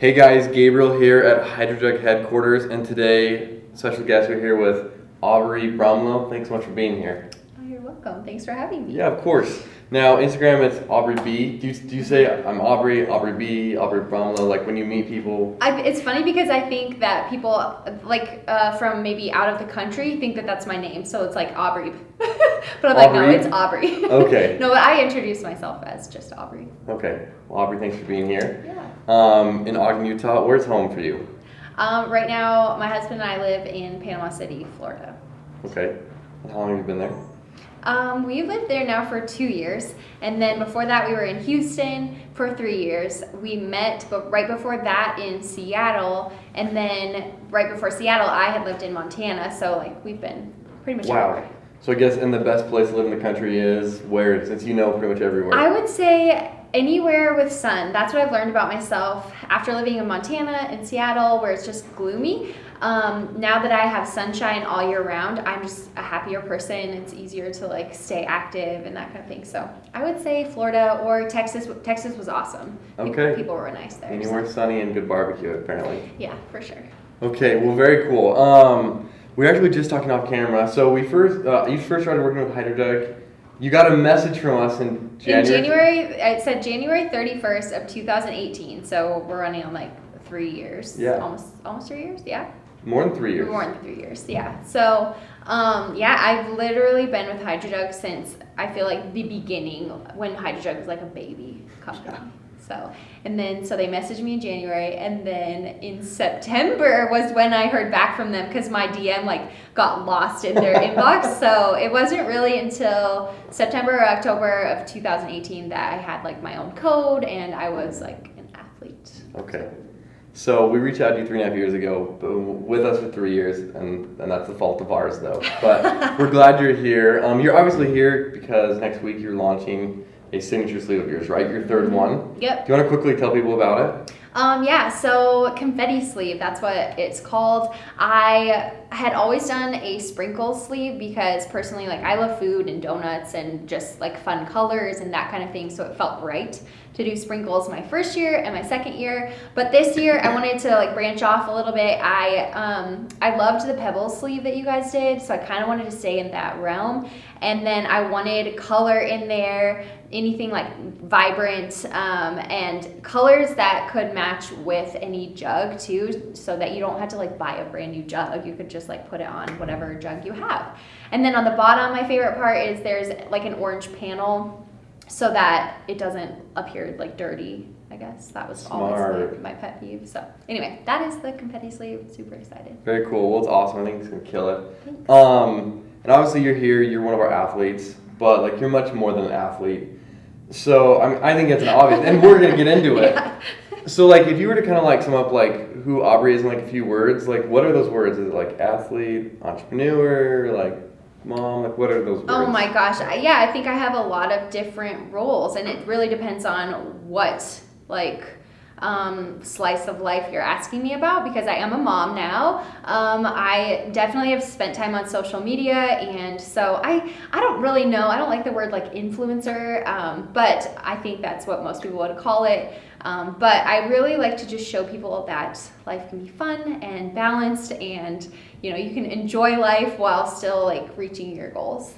Hey guys, Gabriel here at HydroJug headquarters, and today, special guest, we're here with Aubrie Bromlow. Thanks so much for being here. Oh, you're welcome. Thanks for having me. Yeah, of course. Now, Instagram, it's Aubrie B. Do you say I'm Aubrie, Aubrie B, Aubrie Bromlow, like when you meet people? It's funny because I think that people, from maybe out of the country, think that that's my name. So it's like Aubrie. But I'm like, no, it's Aubrie. Okay. No, but I introduce myself as just Aubrie. Okay. Well, Aubrie, thanks for being here. Yeah. In Ogden, Utah, where's home for you? Right now, my husband and I live in Panama City, Florida. Okay. And how long have you been there? We've lived there now for 2 years, and then before that we were in Houston for 3 years. We met, but right before that in Seattle, and then right before Seattle I had lived in Montana, so like we've been pretty much everywhere. So I guess, and the best place to live in the country is where, since you know pretty much everywhere? I would say anywhere with sun. That's what I've learned about myself after living in Montana and Seattle where it's just gloomy. Now that I have sunshine all year round, I'm just a happier person. It's easier to like stay active and that kind of thing. So I would say Florida or Texas. Texas was awesome. Okay. People were nice there. Anywhere sunny and good barbecue, apparently. Yeah, for sure. Okay, well, very cool. We were actually just talking off camera. So you first started working with HydroJug. You got a message from us in January. In January, it said January 31st of 2018. So we're running on like 3 years. Yeah. Almost 3 years. Yeah. More than 3 years. More than 3 years, yeah. So, I've literally been with HydroJug since I feel like the beginning when HydroJug was like a baby company. Yeah. So they messaged me in January, and then in September was when I heard back from them because my DM like got lost in their inbox. So it wasn't really until September or October of 2018 that I had like my own code and I was like an athlete. Okay. So we reached out to you 3.5 years ago, but with us for 3 years, and that's the fault of ours though. But we're glad you're here. You're obviously here because next week you're launching a signature sleeve of yours, right? Your third one. Yep. Do you want to quickly tell people about it? So confetti sleeve, that's what it's called. I had always done a sprinkle sleeve because personally, like I love food and donuts and just like fun colors and that kind of thing. So it felt right to do sprinkles my first year and my second year. But this year I wanted to like branch off a little bit. I loved the pebble sleeve that you guys did. So I kind of wanted to stay in that realm. And then I wanted color in there, anything like vibrant and colors that could match with any jug too, so that you don't have to like buy a brand new jug. You could just like put it on whatever jug you have. And then on the bottom, my favorite part is there's like an orange panel so that it doesn't appear like dirty. I guess that was always my pet peeve. So anyway, that is the confetti sleeve. Super excited. Very cool. Well, it's awesome. I think it's gonna kill it. Thanks. And obviously you're here. You're one of our athletes, but like you're much more than an athlete. So I think it's an obvious, and we're gonna get into it. Yeah. So like, if you were to kind of like sum up like who Aubrie is in like a few words, like what are those words? Is it like athlete, entrepreneur, like mom? Like what are those words? Oh my gosh, I think I have a lot of different roles, and it really depends on what like slice of life you're asking me about, because I am a mom now. I definitely have spent time on social media, and so I don't really know. I don't like the word like influencer, but I think that's what most people would call it. But I really like to just show people that life can be fun and balanced, and you can enjoy life while still like reaching your goals.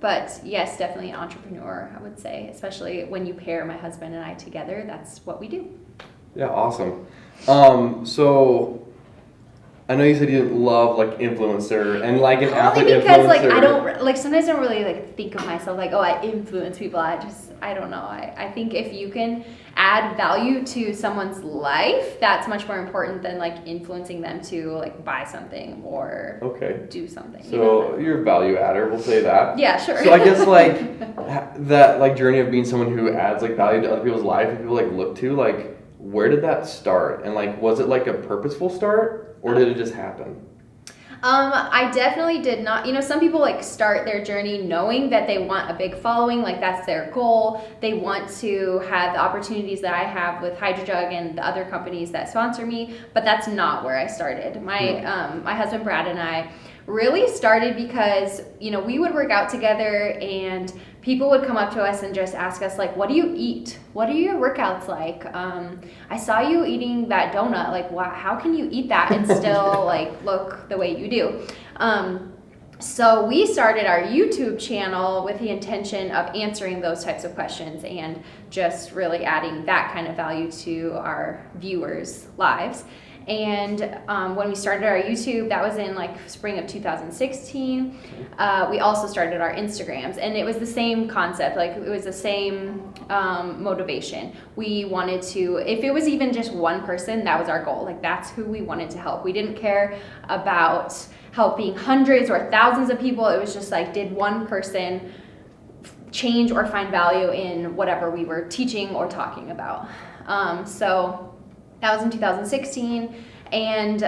But yes, definitely an entrepreneur, I would say, especially when you pair my husband and I together. That's what we do. Yeah, awesome. So I know you said you didn't love like influencer and like an athlete influencer. Because like I don't like sometimes I don't really like think of myself like, oh, I influence people. I don't know. I think if you can add value to someone's life, that's much more important than like influencing them to like buy something or do something. So you're a value adder, we'll say that. Yeah, sure. So I guess like that like journey of being someone who adds like value to other people's life and people like look to, like where did that start? And like was it like a purposeful start or did it just happen? I definitely did not. Some people like start their journey knowing that they want a big following, like that's their goal. They want to have the opportunities that I have with HydroJug and the other companies that sponsor me, but that's not where I started. My husband Brad and I really started because we would work out together and people would come up to us and just ask us, like, what do you eat? What are your workouts like? I saw you eating that donut. Like, wow, how can you eat that and still like look the way you do? So we started our YouTube channel with the intention of answering those types of questions and just really adding that kind of value to our viewers' lives. And when we started our YouTube, that was in like spring of 2016. We also started our Instagrams, and it was the same concept. Like, it was the same motivation. We wanted to, if it was even just one person, that was our goal. Like, that's who we wanted to help. We didn't care about helping hundreds or thousands of people. It was just like, did one person change or find value in whatever we were teaching or talking about? So that was in 2016, and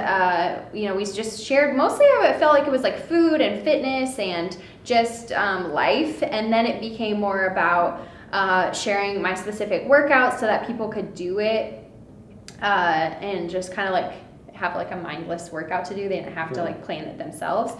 we just shared mostly. I felt like it was like food and fitness and just life, and then it became more about sharing my specific workouts so that people could do it and just kind of like have like a mindless workout to do. They didn't have to like plan it themselves.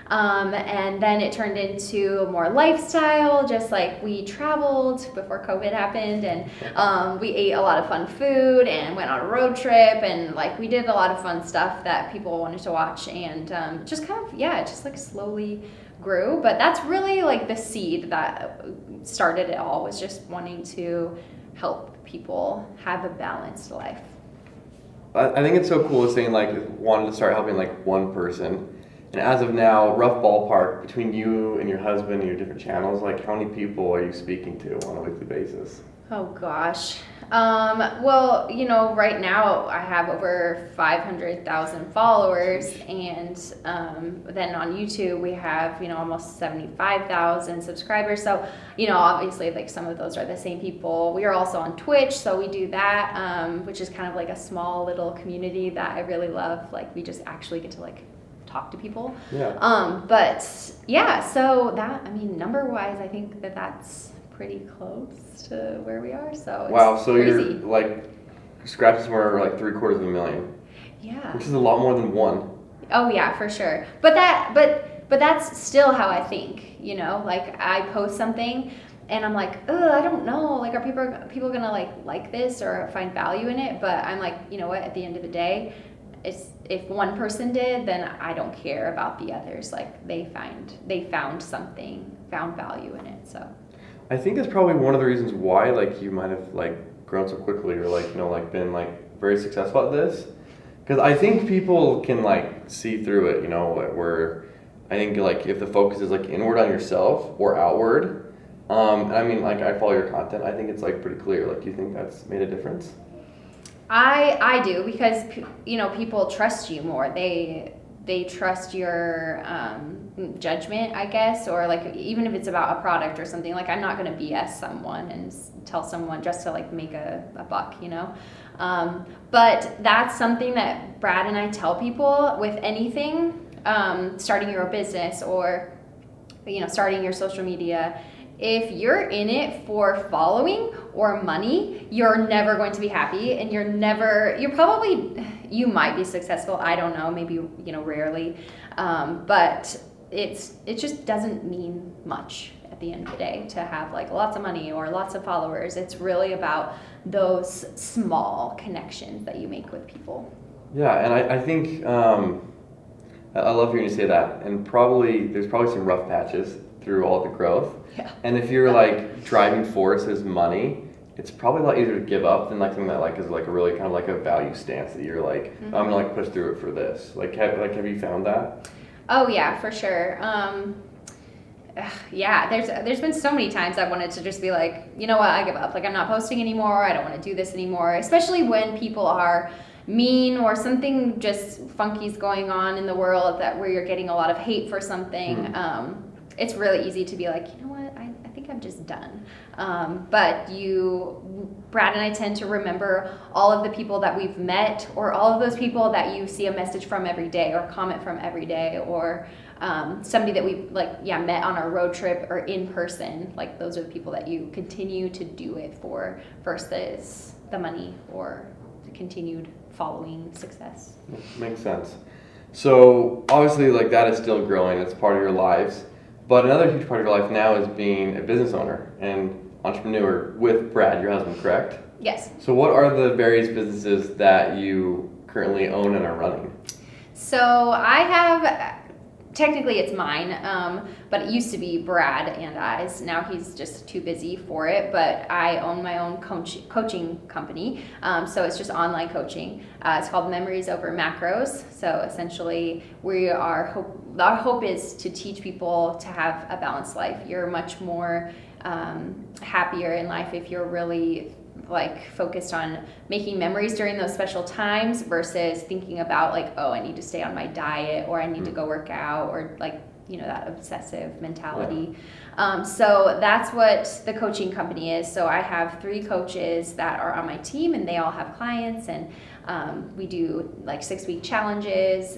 And then it turned into more lifestyle, just like we traveled before COVID happened, and we ate a lot of fun food and went on a road trip, and like we did a lot of fun stuff that people wanted to watch, and just kind of, it just like slowly grew. But that's really like the seed that started it all, was just wanting to help people have a balanced life. I think it's so cool saying like wanted to start helping like one person. And as of now, rough ballpark, between you and your husband and your different channels, like how many people are you speaking to on a weekly basis? Oh gosh. Well, right now I have over 500,000 followers, and then on YouTube we have, almost 75,000 subscribers. So, obviously like some of those are the same people. We are also on Twitch, so we do that, which is kind of like a small little community that I really love. Like, we just actually get to like talk to people. So that, number wise, I think that's pretty close to where we are. So it's wow, so crazy. You're like scratching somewhere like 750,000. Yeah. Which is a lot more than one. Oh yeah, for sure. But that's still how I think, like I post something and I'm like, I don't know, like are people gonna like this or find value in it? But I'm like, you know what, at the end of the day, if one person did, then I don't care about the others. Like they found value in it. So I think that's probably one of the reasons why like you might have like grown so quickly, or like like been like very successful at this. Because I think people can like see through it, where I think like if the focus is like inward on yourself or outward, like I follow your content, I think it's like pretty clear. Like, do you think that's made a difference? I do, because people trust you more. They trust your judgment, I guess, or like even if it's about a product or something. Like, I'm not going to BS someone and tell someone just to like make a buck, But that's something that Brad and I tell people with anything, starting your business or starting your social media. If you're in it for following or money, you're never going to be happy, and you might be successful. I don't know, maybe, rarely. But it just doesn't mean much at the end of the day to have like lots of money or lots of followers. It's really about those small connections that you make with people. Yeah, and I think, I love hearing you say that. And there's probably some rough patches through all the growth. Yeah. And if your like driving force is money, it's probably a lot easier to give up than like something that like is like a really kind of like a value stance that you're like, I'm gonna like push through it for this. Like have you found that? Oh yeah, for sure. There's been so many times I wanted to just be like, you know what, I give up. Like, I'm not posting anymore. I don't want to do this anymore. Especially when people are mean or something just funky's going on in the world where you're getting a lot of hate for something. It's really easy to be like, you know what, I think I'm just done. But Brad and I tend to remember all of the people that we've met, or all of those people that you see a message from every day or comment from every day, or somebody that we've met on our road trip or in person. Like, those are the people that you continue to do it for versus the money or the continued following success. Makes sense. So obviously like that is still growing. It's part of your lives. But another huge part of your life now is being a business owner and entrepreneur with Brad, your husband, correct? Yes. So what are the various businesses that you currently own and are running? So I have, technically it's mine, but it used to be Brad and I's. Now he's just too busy for it, but I own my own coaching company. So it's just online coaching. It's called Memories Over Macros. So essentially our hope is to teach people to have a balanced life. You're much more happier in life if you're really like focused on making memories during those special times versus thinking about like, oh, I need to stay on my diet or I need to go work out or like, that obsessive mentality. So that's what the coaching company is. So I have 3 coaches that are on my team and they all have clients, and we do like 6-week challenges.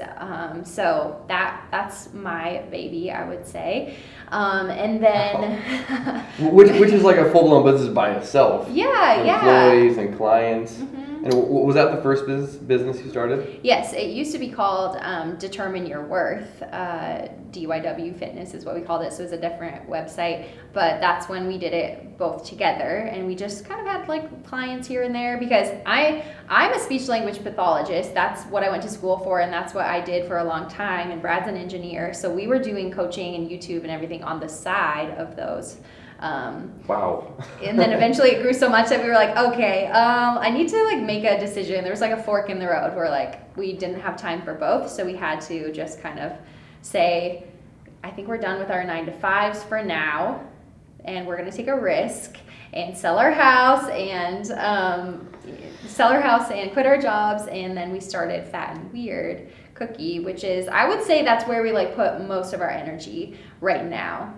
So that's my baby, I would say. And then which is like a full-blown business by itself. Employees and clients. Mm-hmm. And was that the first business you started? Yes, it used to be called Determine Your Worth. DYW Fitness is what we called it, so it was a different website. But that's when we did it both together, and we just kind of had like clients here and there because I'm a speech language pathologist. That's what I went to school for, and that's what I did for a long time. And Brad's an engineer, so we were doing coaching and YouTube and everything on the side of those. Wow. And then eventually it grew so much that we were like, okay, I need to like make a decision. There was like a fork in the road where like we didn't have time for both, so we had to just kind of say, I think we're done with our 9-to-5s for now, and we're gonna take a risk and sell our house and quit our jobs. And then we started Fat and Weird Cookie, which is, I would say that's where we like put most of our energy right now.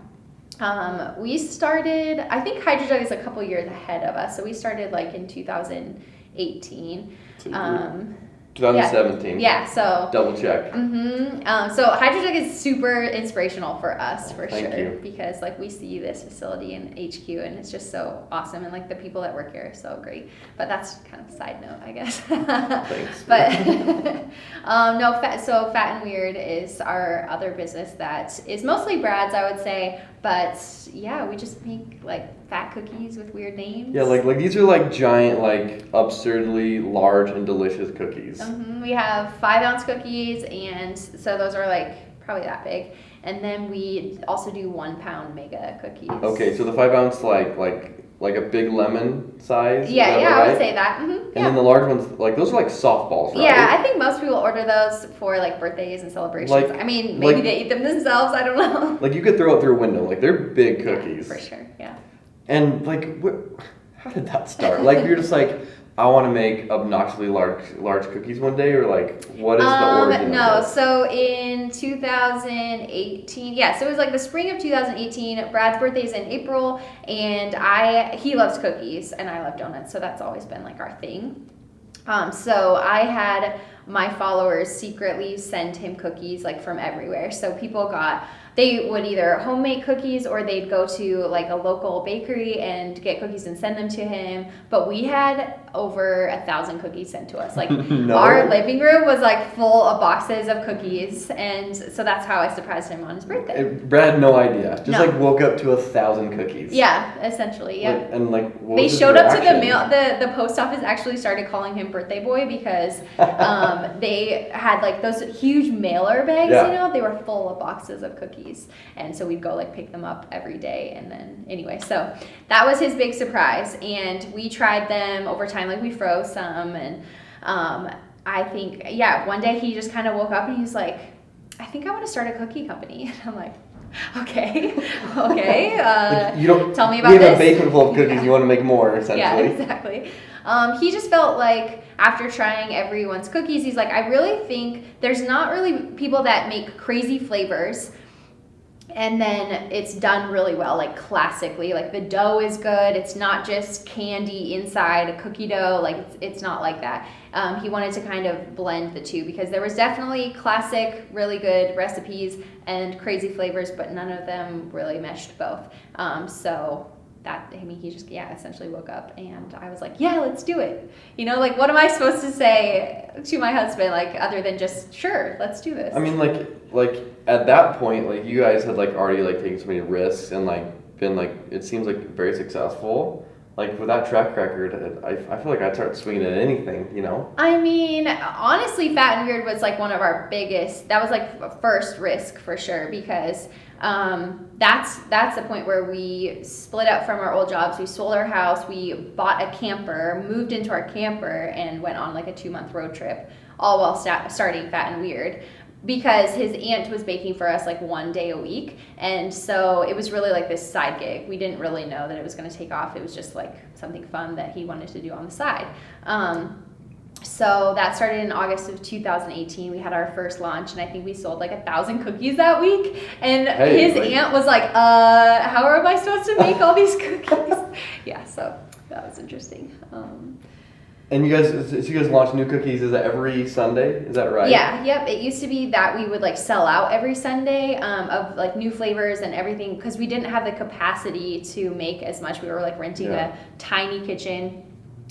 We started, I think HydroJug is a couple years ahead of us. So we started like in 2018. 2017. Yeah, so. Double check. Mm-hmm. So HydroJug is super inspirational for us, for Thank sure. you. Because like we see this facility in HQ and it's just so awesome. And like the people that work here are so great. But that's kind of a side note, I guess. Thanks. But so Fat and Weird is our other business that is mostly Brad's, I would say. But yeah, we just make like fat cookies with weird names. Yeah, like these are like giant, like absurdly large and delicious cookies. Mm-hmm. We have 5-ounce cookies, and so those are like probably that big. And then we also do 1-pound mega cookies. Okay, so the 5-ounce like a big lemon size. Yeah, right? I would say that. Mm-hmm. And Yeah. then the large ones, like those are like softballs, right? Yeah, I think most people order those for like birthdays and celebrations. Like- I mean, maybe like- they eat them themselves. I don't know. Like you could throw it through a window. Like they're big cookies. Yeah, for sure. Yeah. And like, how did that start? Like you're just like, I want to make obnoxiously large cookies one day, or like, what is the origin? No, of this? so in 2018, so it was like the spring of 2018. Brad's birthday's in April, and he loves cookies, and I love donuts, so that's always been like our thing. So I had my followers secretly send him cookies like from everywhere. So they would either homemake cookies or they'd go to like a local bakery and get cookies and send them to him. But we had over 1,000 cookies sent to us. Like No. Our living room was like full of boxes of cookies, and so that's how I surprised him on his birthday. Brad had no idea. Just No. like woke up to 1,000 cookies. Yeah, essentially, yeah. Like, and like, what They was his showed up to the reaction? mail. The post office actually started calling him Birthday Boy because they had like those huge mailer bags. Yeah. They were full of boxes of cookies, and so we'd go like pick them up every day. And then anyway, so that was his big surprise, and we tried them over time. Like we froze some, and I think one day he just kind of woke up and he was like, I think I want to start a cookie company. And I'm like, okay. Like, you don't tell me about We have this. a basement full of cookies. You want to make more, essentially. Yeah, exactly. He just felt like after trying everyone's cookies, he's like, I really think there's not really people that make crazy flavors and then it's done really well, like classically. Like the dough is good. It's not just candy inside a cookie dough. Like it's not like that. He wanted to kind of blend the two because there was definitely classic, really good recipes and crazy flavors, but none of them really meshed both. So he just, essentially woke up, and I was like, yeah, let's do it. Like, what am I supposed to say to my husband, like, other than just, sure, let's do this? I mean, like at that point, like, you guys had, like, already, like, taken so many risks and, like, been, like, it seems like very successful. Like, with that track record, I feel like I'd start swinging at anything, I mean, honestly, Fat and Weird was like one of our biggest, that was like first risk for sure, because that's the point where we split up from our old jobs. We sold our house, we bought a camper, moved into our camper, and went on like a 2-month road trip, all while starting Fat and Weird. Because his aunt was baking for us like 1 day a week, and so it was really like this side gig. We didn't really know that it was going to take off. It was just like something fun that he wanted to do on the side. So that started in August of 2018. We had our first launch, and I think we sold like 1,000 cookies that week. And his aunt was like, how am I supposed to make all these cookies? Yeah, so that was interesting. And you guys launch new cookies, is that every Sunday? Is that right? Yeah, yep. It used to be that we would like sell out every Sunday of like new flavors and everything, because we didn't have the capacity to make as much. We were like renting a tiny kitchen.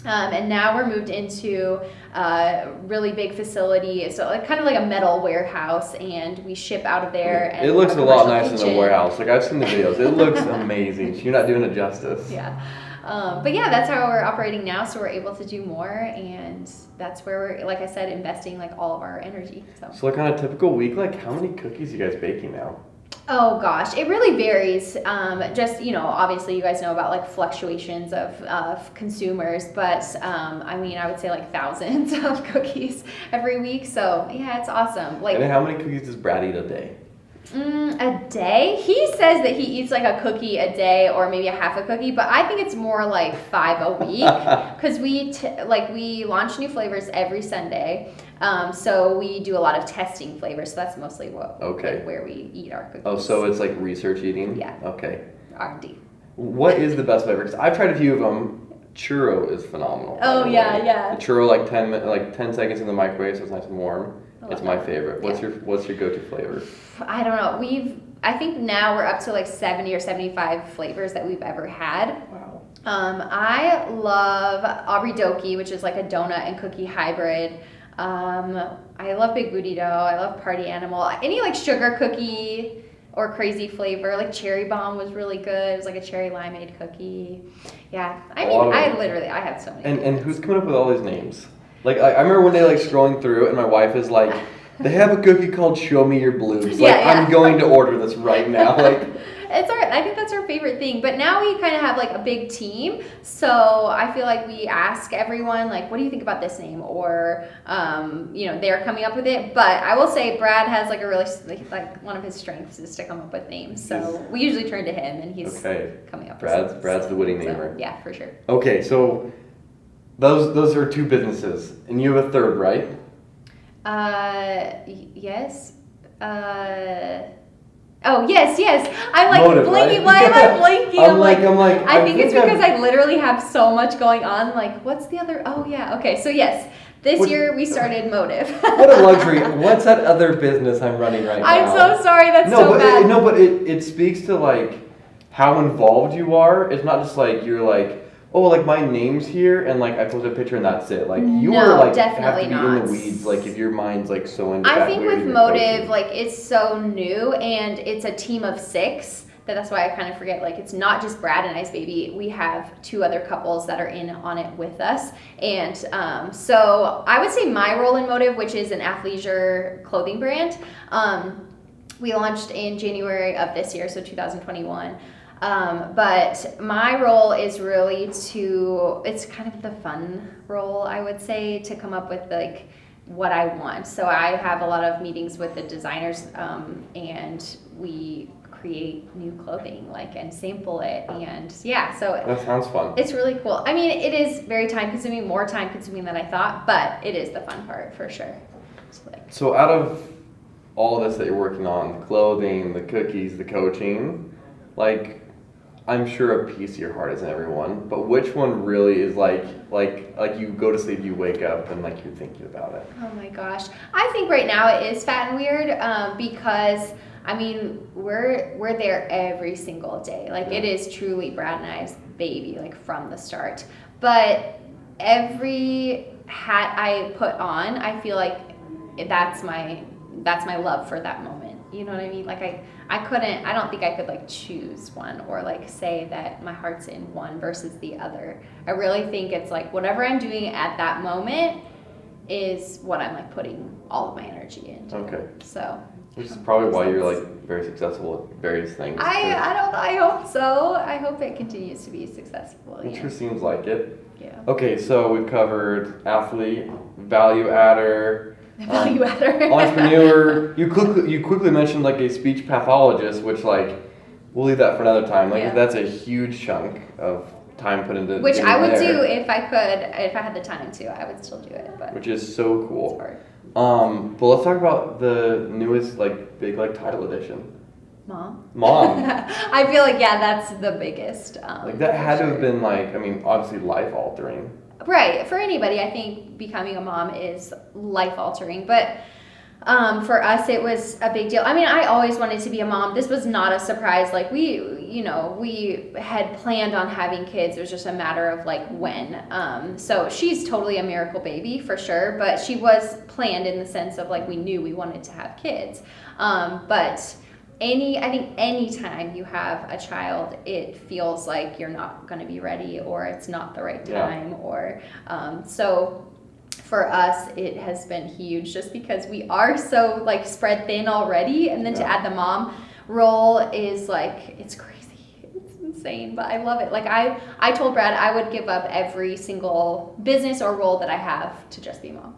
And now we're moved into a really big facility, so like kind of like a metal warehouse, and we ship out of there. And it looks a lot nicer than a warehouse. Like, I've seen the videos. It looks amazing. You're not doing it justice. Yeah. But yeah, that's how we're operating now, so we're able to do more, and that's where we're, like I said, investing like all of our energy. So like on a typical week, like how many cookies are you guys baking now? Oh gosh, it really varies. Just, obviously you guys know about like fluctuations of consumers, but I mean, I would say like thousands of cookies every week. So yeah, it's awesome. Like, and how many cookies does Brad eat a day? A day? He says that he eats like a cookie a day, or maybe a half a cookie, but I think it's more like 5 a week, because we launch new flavors every Sunday. So we do a lot of testing flavors. So that's mostly where we eat our cookies. Oh, so it's like research eating? Yeah. Okay. R&D. What is the best flavor? Because I've tried a few of them. Churro is phenomenal. Oh yeah. The churro, like 10 seconds in the microwave, so it's nice and warm. It's my favorite. What's your go-to flavor? I don't know. I think now we're up to like 70 or 75 flavors that we've ever had. Wow. I love Aubrie Dokie, which is like a donut and cookie hybrid. I love Big Booty Dough. I love Party Animal. Any like sugar cookie or crazy flavor, like Cherry Bomb was really good. It was like a cherry limeade cookie. Yeah. I mean, I have so many. And who's coming up with all these names? Like, I remember one day, like, scrolling through, and my wife is like, they have a cookie called Show Me Your Blues. Like, I'm going to order this right now. Like, I think that's our favorite thing. But now we kind of have, like, a big team. So I feel like we ask everyone, like, what do you think about this name? Or, they're coming up with it. But I will say Brad has, like, a really, like, one of his strengths is to come up with names. So we usually turn to him, and he's coming up with something. Brad's the witty namer. So, yeah, for sure. Okay, so those are 2 businesses, and you have a third, right? Yes. Oh, yes. I'm like Motive, blinking. Right? Why am I blinking? I'm like. I think it's because I literally have so much going on. Like, what's the other? Oh, yeah. Okay. So yes, this year we started Motive. What a luxury. What's that other business I'm running right now? I'm so sorry. That's so bad. But it speaks to like how involved you are. It's not just like you're like, oh, like my name's here, and like I posted a picture and that's it. Like you are like have to be in the weeds. Like if your mind's like so into. I think with Motive, like it's so new, and it's a team of 6. That's why I kind of forget. Like it's not just Brad and Ice Baby. We have 2 other couples that are in on it with us, and so I would say my role in Motive, which is an athleisure clothing brand. We launched in January of this year, so 2021. But my role is really it's kind of the fun role, I would say, to come up with like what I want. So I have a lot of meetings with the designers, and we create new clothing, like, and sample it, and yeah, so that sounds fun. It's really cool. I mean, it is very time consuming, more time consuming than I thought, but it is the fun part for sure. So out of all of this that you're working on, the clothing, the cookies, the coaching, like, I'm sure a piece of your heart is in everyone, but which one really is like you go to sleep, you wake up, and like you're thinking about it? Oh my gosh. I think right now it is Fat and Weird, because I mean, we're there every single day. Like it is truly Brad and I's baby, like from the start. But every hat I put on, I feel like that's my love for that moment. You know what I mean? Like I don't think I could like choose one or like say that my heart's in one versus the other. I really think it's like whatever I'm doing at that moment is what I'm like putting all of my energy into. Okay. So. Which is probably why you're like very successful at various things. I hope so. I hope it continues to be successful. It sure seems like it. Yeah. Okay, so we've covered athlete, value adder, Value adder. entrepreneur. You quickly mentioned like a speech pathologist, which like we'll leave that for another time. Like that's a huge chunk of time put into. Which I would do if I had the time to. I would still do it. But which is so cool. It's hard. But let's talk about the newest like big like title edition. Mom. I feel like that's the biggest. Like that had to have been like, I mean, obviously life altering. Right, for anybody, I think becoming a mom is life altering, but for us it was a big deal. I mean, I always wanted to be a mom. This was not a surprise. Like we had planned on having kids. It was just a matter of like when. So she's totally a miracle baby for sure, but she was planned in the sense of like we knew we wanted to have kids. But I think anytime you have a child, it feels like you're not going to be ready or it's not the right time or so for us it has been huge just because we are so like spread thin already, and then to add the mom role is like it's crazy, it's insane, but I love it. Like I told Brad I would give up every single business or role that I have to just be a mom.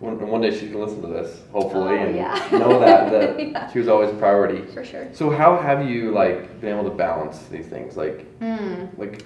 One day she can listen to this, hopefully, and know that she was always a priority. For sure. So how have you like been able to balance these things, like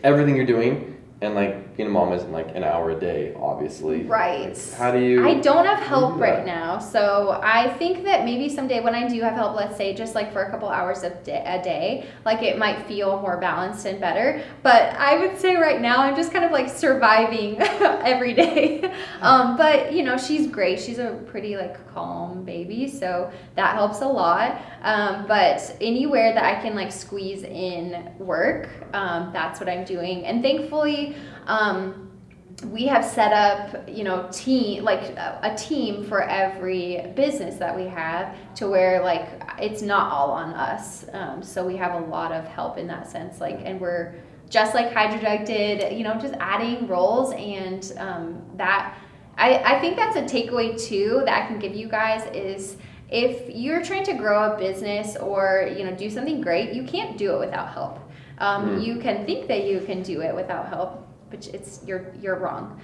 everything you're doing, and like being a mom isn't like an hour a day, obviously. Right. Like, how do you? I don't have help right now, so I think that maybe someday when I do have help, let's say just like for a couple hours a day, like it might feel more balanced and better. But I would say right now I'm just kind of like surviving every day. But she's great. She's a pretty like calm baby, so that helps a lot. But anywhere that I can like squeeze in work, that's what I'm doing, and thankfully. We have set up, a team for every business that we have to where like it's not all on us. So we have a lot of help in that sense. Like, and we're just like HydroJug did, just adding roles, and that I think that's a takeaway too that I can give you guys is if you're trying to grow a business or do something great, you can't do it without help. You can think that you can do it without help, but you're wrong.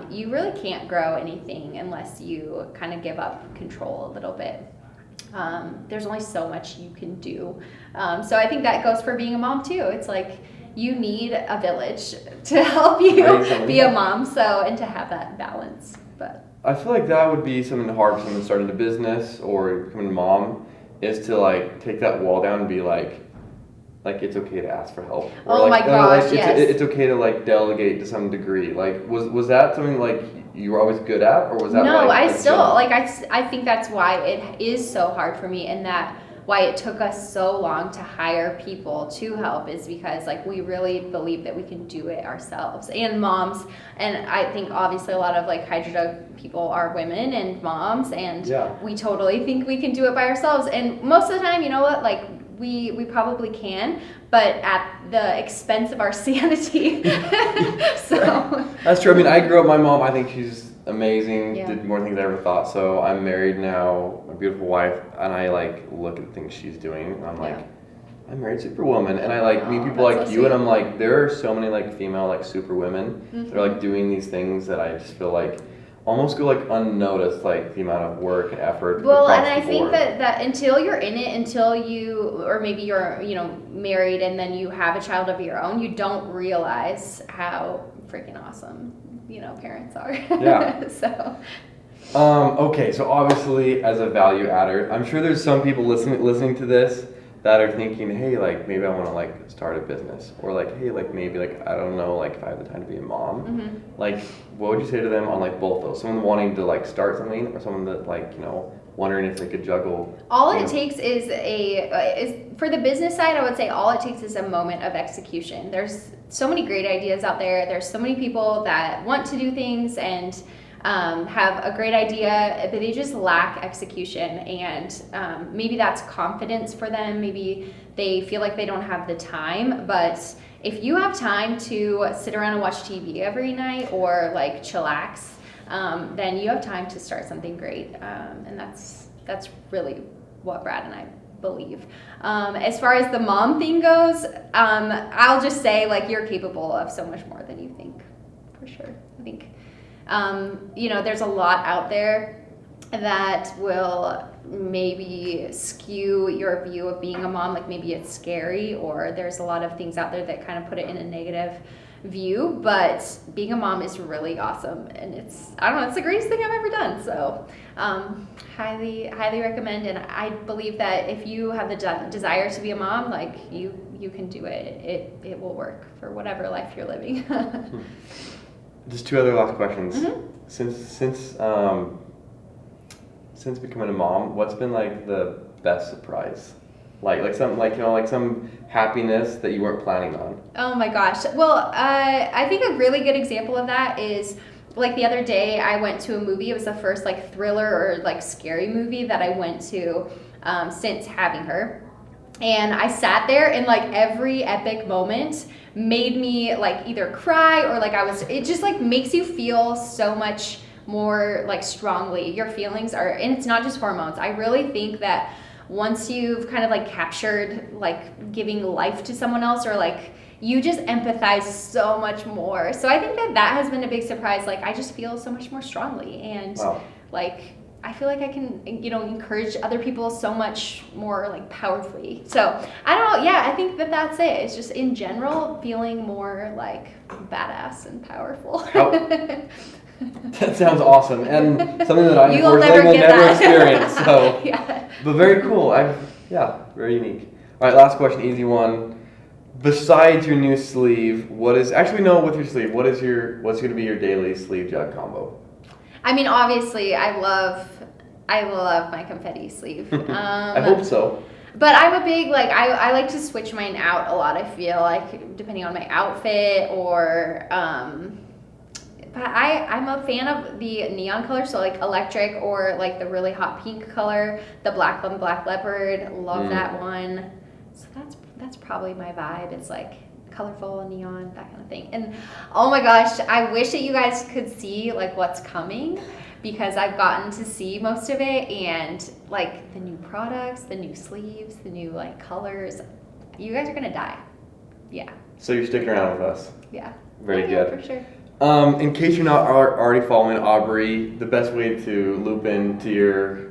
You really can't grow anything unless you kind of give up control a little bit. There's only so much you can do. So I think that goes for being a mom too. It's like you need a village to help you be a mom, and to have that balance. But I feel like that would be something hard for someone starting a business or becoming a mom, is to like take that wall down and be like it's okay to ask for help. Or oh my gosh, yes. It's okay to like delegate to some degree. Like was that something like you were always good at, or was that no? I think that's why it is so hard for me, and that why it took us so long to hire people to help is because like we really believe that we can do it ourselves, and moms, and I think obviously a lot of like HydroJug people are women and moms, and we totally think we can do it by ourselves, and most of the time, you know what, like we probably can, but at the expense of our sanity. So that's true. I mean, I grew up, my mom, I think she's amazing, did more things than I ever thought. So I'm married now, my beautiful wife, and I like look at the things she's doing, and I'm like, I'm married Superwoman, and I like meet people like you, and I'm like, there are so many like female like superwomen that are like doing these things that I just feel like almost go like unnoticed, like the amount of work and effort. Well, and I think that until you're in it, until you, or maybe you're married and then you have a child of your own, you don't realize how freaking awesome parents are. Yeah. So. Okay, so obviously as a value adder, I'm sure there's some people listening to this that are thinking, hey, like maybe I want to like start a business, or like, hey, like maybe like I don't know, like if I have the time to be a mom, like what would you say to them on like both those? Someone wanting to like start something, or someone that like wondering if they could juggle. All it takes is for the business side, I would say all it takes is a moment of execution. There's so many great ideas out there. There's so many people that want to do things and have a great idea, but they just lack execution. And maybe that's confidence for them. Maybe they feel like they don't have the time. But if you have time to sit around and watch TV every night or like chillax, then you have time to start something great. And that's really what Brad and I believe. As far as the mom thing goes, I'll just say like you're capable of so much more than you think, for sure. I think, there's a lot out there that will maybe skew your view of being a mom. Like maybe it's scary, or there's a lot of things out there that kind of put it in a negative view, but being a mom is really awesome, and it's the greatest thing I've ever done. So highly recommend, and I believe that if you have the desire to be a mom, like you can do it. It will work for whatever life you're living. Just two other last questions. Mm-hmm. Since becoming a mom, what's been like the best surprise? Like some happiness that you weren't planning on. Oh my gosh. Well, I think a really good example of that is like the other day I went to a movie. It was the first like thriller or like scary movie that I went to since having her. And I sat there and like every epic moment made me like either cry or like it just like makes you feel so much more like strongly. Your feelings are, and it's not just hormones. I really think that once you've kind of like captured like giving life to someone else, or like you just empathize so much more. So I think that has been a big surprise. Like I just feel so much more strongly, and like I feel like I can encourage other people so much more like powerfully. So I don't know, yeah, I think that's it. It's just in general feeling more like badass and powerful. That sounds awesome, and something that I unfortunately will never experience. So, yeah. But very cool. Very unique. All right, last question, easy one. Besides your new sleeve, with your sleeve, what's going to be your daily sleeve jug combo? I mean, obviously, I love my confetti sleeve. I hope so. But I'm a big, I like to switch mine out a lot, I feel like, depending on my outfit or, but I'm a fan of the neon color, so like electric or like the really hot pink color, the black on black leopard, love that one. So that's probably my vibe. It's like colorful, neon, that kind of thing. And oh my gosh, I wish that you guys could see like what's coming, because I've gotten to see most of it, and like the new products, the new sleeves, the new like colors. You guys are gonna die. Yeah. So you're sticking around with us. Yeah. Very good. For sure. In case you're not already following Aubrie, the best way to loop into your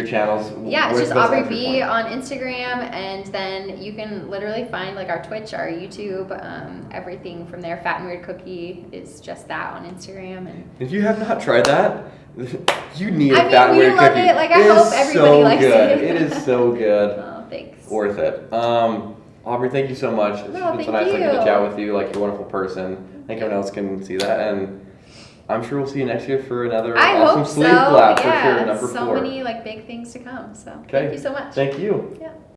channels. Yeah, it's just Aubrie B on Instagram, and then you can literally find like our Twitch, our YouTube, everything from there. Fat and Weird Cookie is just that on Instagram. And if you have not tried that, you need a Fat and Weird Cookie. I love it. Like I hope everybody likes it. It is so good. Oh, thanks. Worth it. Aubrie, thank you so much. It's been so nice to chat with you. Like, you're a wonderful person. I think everyone else can see that, and I'm sure we'll see you next year for another awesome sleeve collab for sure. Number 4. So many like big things to come. So thank you so much. Thank you. Yeah.